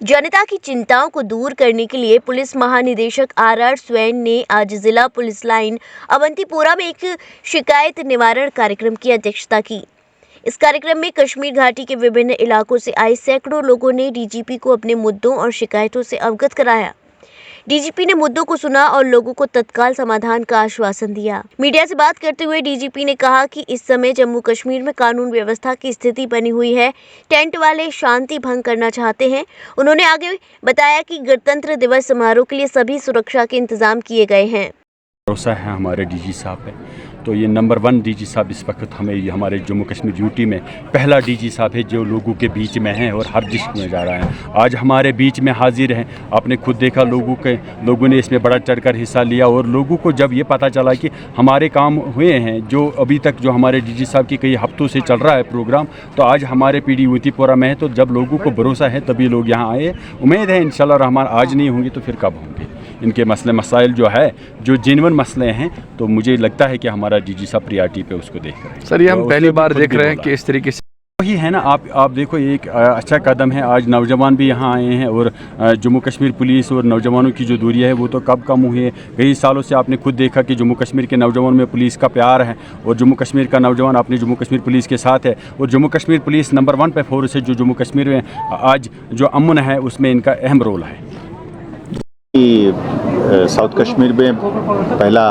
जनता की चिंताओं को दूर करने के लिए पुलिस महानिदेशक आर स्वैन ने आज जिला पुलिस लाइन अवंतीपोरा में एक शिकायत निवारण कार्यक्रम की अध्यक्षता की। इस कार्यक्रम में कश्मीर घाटी के विभिन्न इलाकों से आए सैकड़ों लोगों ने डीजीपी को अपने मुद्दों और शिकायतों से अवगत कराया। डीजीपी ने मुद्दों को सुना और लोगों को तत्काल समाधान का आश्वासन दिया। मीडिया से बात करते हुए डीजीपी ने कहा कि इस समय जम्मू कश्मीर में कानून व्यवस्था की स्थिति बनी हुई है, टेंट वाले शांति भंग करना चाहते हैं। उन्होंने आगे बताया कि गणतंत्र दिवस समारोह के लिए सभी सुरक्षा के इंतजाम किए गए हैं। भरोसा है हमारे डीजी साहब पे, तो ये नंबर 1 डीजी साहब इस वक्त हमें हमारे जम्मू कश्मीर यूटी में पहला डीजी साहब है जो लोगों के बीच में है और हर डिस्ट्रिक्ट में जा रहा है। आज हमारे बीच में हाजिर हैं। आपने खुद देखा लोगों ने इसमें बड़ा चढ़कर हिस्सा लिया और लोगों को जब ये पता चला कि हमारे काम हुए हैं, जो अभी तक जो हमारे डीजी साहब की कई हफ्तों से चल रहा है प्रोग्राम, तो आज हमारे पीडी अवंतीपोरा में है। तो जब लोगों को भरोसा है तभी लोग यहाँ आए। उम्मीद है इंशाल्लाह रहमान आज नहीं होंगे तो फिर कब होंगे। इनके मसले मसाइल जो है जो जेन्युइन मसले हैं, तो मुझे लगता है कि हमारा डीजी साहब प्रियॉरिटी पे उसको देख रहे हैं। सर, ये हम पहली बार देख रहे हैं कि इस तरीके से वही है ना। आप देखो, ये एक अच्छा कदम है। आज नौजवान भी यहाँ आए हैं और जम्मू कश्मीर पुलिस और नौजवानों की जो दूरियां है वो तो कब कम हुई है। कई सालों से आपने खुद देखा कि जम्मू कश्मीर के नौजवानों में पुलिस का प्यार है और जम्मू कश्मीर का नौजवान अपने जम्मू कश्मीर पुलिस के साथ है। और जम्मू कश्मीर पुलिस नंबर 1 पे फोर्स है जो जम्मू कश्मीर में आज जो अमन है उसमें इनका अहम रोल है। साउथ कश्मीर में पहला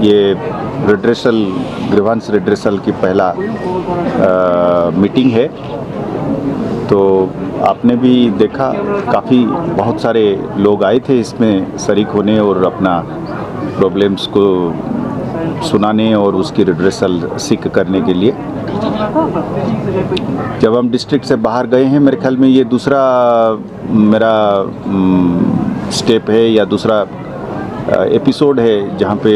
ये ग्रीवांस रिड्रेसल की पहला मीटिंग है। तो आपने भी देखा काफ़ी बहुत सारे लोग आए थे इसमें शरीक होने और अपना प्रॉब्लम्स को सुनाने और उसकी रिड्रेसल सीख करने के लिए। जब हम डिस्ट्रिक्ट से बाहर गए हैं, मेरे ख्याल में ये दूसरा मेरा स्टेप है या दूसरा एपिसोड है जहाँ पे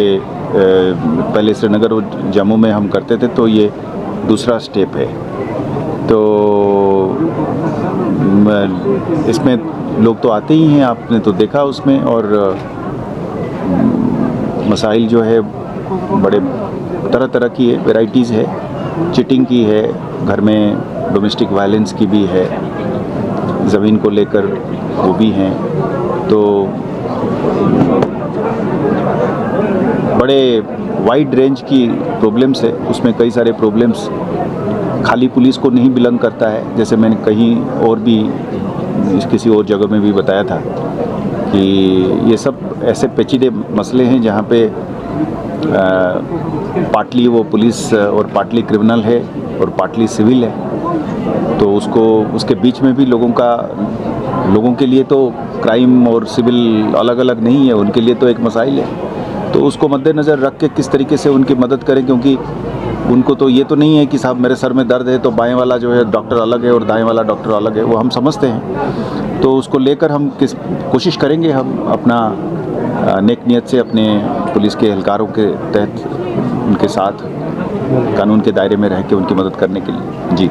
पहले श्रीनगर और जम्मू में हम करते थे, तो ये दूसरा स्टेप है। तो इसमें लोग तो आते ही हैं, आपने तो देखा उसमें, और मसाइल जो है बड़े तरह तरह की है, वेराइटीज़ है। चीटिंग की है, घर में डोमेस्टिक वायलेंस की भी है, ज़मीन को लेकर वो भी हैं। तो बड़े वाइड रेंज की प्रॉब्लम्स है। उसमें कई सारे प्रॉब्लम्स खाली पुलिस को नहीं बिलोंग करता है, जैसे मैंने कहीं और भी किसी और जगह में भी बताया था कि ये सब ऐसे पेचीदे मसले हैं जहाँ पे पार्टली वो पुलिस और पार्टली क्रिमिनल है और पार्टली सिविल है। तो उसके बीच में भी लोगों के लिए तो क्राइम और सिविल अलग अलग नहीं है, उनके लिए तो एक मसाइल है। तो उसको मद्देनज़र रख के किस तरीके से उनकी मदद करें, क्योंकि उनको तो ये तो नहीं है कि साहब मेरे सर में दर्द है तो बाएं वाला जो है डॉक्टर अलग है और दाएं वाला डॉक्टर अलग है, वो हम समझते हैं। तो उसको लेकर हम कोशिश करेंगे हम अपना नेक नियत से अपने पुलिस के एहलकारों के तहत उनके साथ कानून के दायरे में रह के उनकी मदद करने के लिए। जी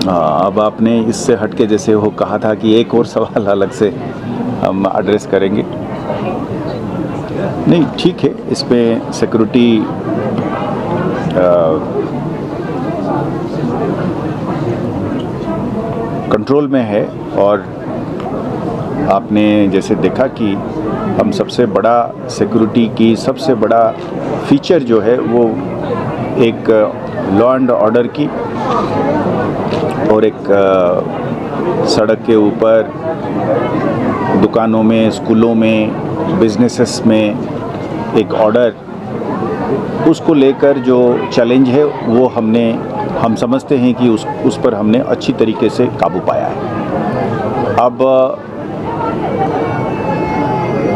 अब आपने इससे हट के जैसे वो कहा था कि एक और सवाल अलग से हम एड्रेस करेंगे। नहीं, ठीक है, इसमें सिक्योरिटी कंट्रोल में है। और आपने जैसे देखा कि हम सबसे बड़ा सिक्योरिटी की सबसे बड़ा फीचर जो है वो एक लॉ एंड ऑर्डर की और एक सड़क के ऊपर, दुकानों में, स्कूलों में, बिजनेसेस में एक ऑर्डर, उसको लेकर जो चैलेंज है वो हम समझते हैं कि उस पर हमने अच्छी तरीके से काबू पाया है। अब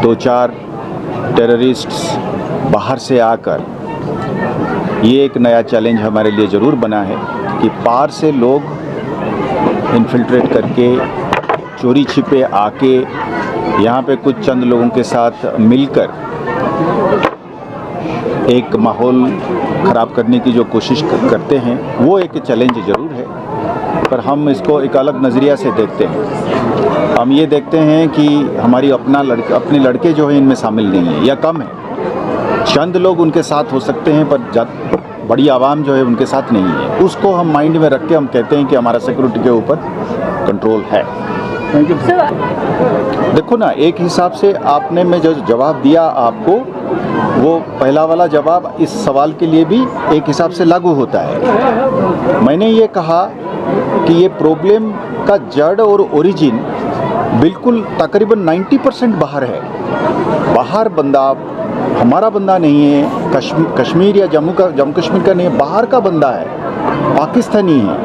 2-4 टेररिस्ट्स बाहर से आकर, ये एक नया चैलेंज हमारे लिए ज़रूर बना है कि पार से लोग इन्फिल्ट्रेट करके चोरी छिपे आके यहाँ पे कुछ चंद लोगों के साथ मिलकर एक माहौल ख़राब करने की जो कोशिश करते हैं, वो एक चैलेंज ज़रूर है। पर हम इसको एक अलग नज़रिया से देखते हैं। हम ये देखते हैं कि हमारी अपने लड़के जो हैं इनमें शामिल नहीं है या कम है। चंद लोग उनके साथ हो सकते हैं पर बड़ी आवाम जो है उनके साथ नहीं है। उसको हम माइंड में रख के हम कहते हैं कि हमारा सिक्योरिटी के ऊपर कंट्रोल है। देखो ना, एक हिसाब से आपने मैं जो जवाब दिया आपको, वो पहला वाला जवाब इस सवाल के लिए भी एक हिसाब से लागू होता है। मैंने ये कहा कि ये प्रॉब्लम का जड़ और ओरिजिन बिल्कुल तकरीबन 90% बाहर है। बाहर बंदा हमारा बंदा नहीं है, कश्मीर या जम्मू कश्मीर का नहीं है, बाहर का बंदा है, पाकिस्तानी है,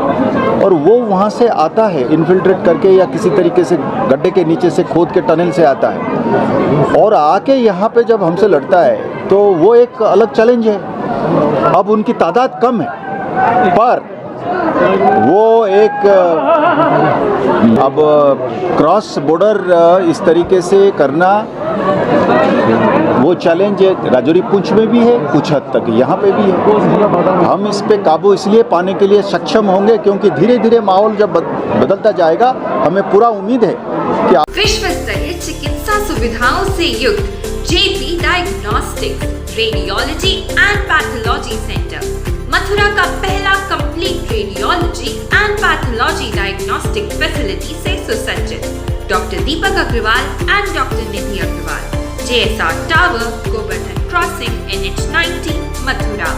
और वो वहाँ से आता है इन्फिल्ट्रेट करके या किसी तरीके से गड्ढे के नीचे से खोद के टनल से आता है और आके यहाँ पे जब हमसे लड़ता है तो वो एक अलग चैलेंज है। अब उनकी तादाद कम है, पर वो एक अब क्रॉस बॉर्डर इस तरीके से करना वो चैलेंज है। राजौरी पुंछ में भी है, कुछ हद तक यहाँ पे भी है। हम इस पे काबू इसलिए पाने के लिए सक्षम होंगे क्योंकि धीरे धीरे माहौल जब बदलता जाएगा, हमें पूरा उम्मीद है कि विश्व स्तरीय चिकित्सा सुविधाओं से युक्त JP diagnostics radiology and pathology centre Mathura का पहला complete radiology and pathology diagnostic facility से सुसज्जित। Doctor Deepak Agarwal and doctor Nidhi Agarwal, JSR tower, Govardhan crossing, NH 90, Mathura.